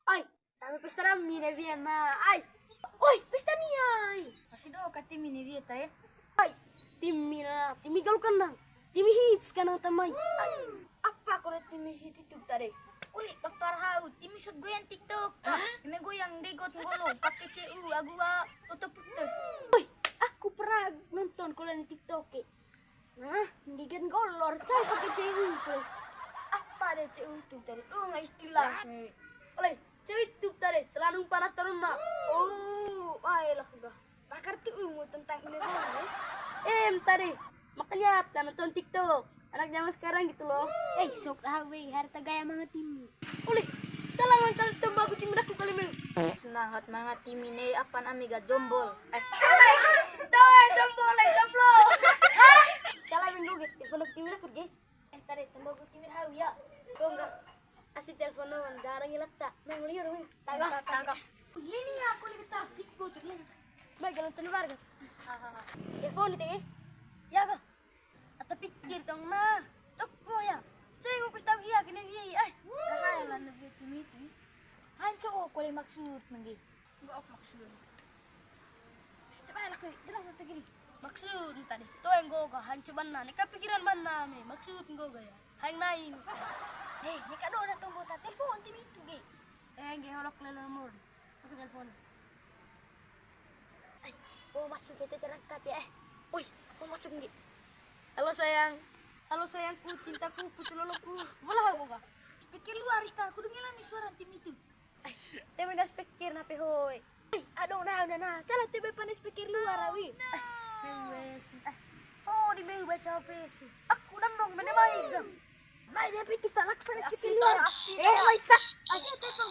Ay, kami pesta rami na Vienna. Ay, oi, pesta ni ay. Kasi do ka timi ni Vieta eh. Ay, timigal ka na. Timi hits ka na tamay. Ay, Apa ko na timi hititud tare? Uli, paparhaw, timi sud goyang TikTok. Timi goyang degot ngolo, pakai CU, agua putus. oi, aku pernah nonton ko lang ng TikTok eh. Nah, hindi gan kolor. Chay pakai cewek plus. Apa deh CU itu tare? Nggak istilah. Oleh, cewek itu tadi selalu panah terun na. Oh, ayolah udah. Pakar tuh ilmu tentang ini eh. Tadi makanya nonton TikTok. Anak zaman sekarang gitu loh. Sok hawe harta gaya mga timi. Oleh, salah ngontal tembaku tim aku kali meng. Senang hat mga timi ni apan amiga jombol. Tahu jomblo, jomblo. Hah? Salah minggu gitu. Telepon tim aku pergi. Tare tembaku timi hawe ya. Kau enggak asih teleponan jarang ngilat tak. Meng liur meng. Tangkap. Ini aku lagi tabik ko tuh. Baik kalau tuh warga. Telepon itu eh. Ya ka. At pikir tong na. Toko ya. Saya mo pesta hiya kini hiya ay. Kakaya lang na timi itu. Hanco ko le maksud mangi. Enggak ok maksud. Tabay ko. Jelas sa tagiri. Maksud tadi. Tuh yang gue hancuman na. Nika pikiran mana me. Maksud gue gaya. Hayang nain. Ni kado na tong bota telepon timi itu ge. Nggak horok na nomor. Aku telepon. Ay, masuk kita terangkat ya. Uy, masuk ngi. Halo sayang. Halo sayangku, cintaku, puculoloku. Wala ako ka. Pikir luar ita, aku dengeran ni suara tim itu. Ay, temi das pikir na pehoy. Ay, aduh na. Cala tebe panis pikir luar awi. Wes. Oh, di behu baca PS. Aku dong bener baik dong. Mai dia pikir tak lak panis Asyik pikir luar. asyik. Mai tak. Aku telepon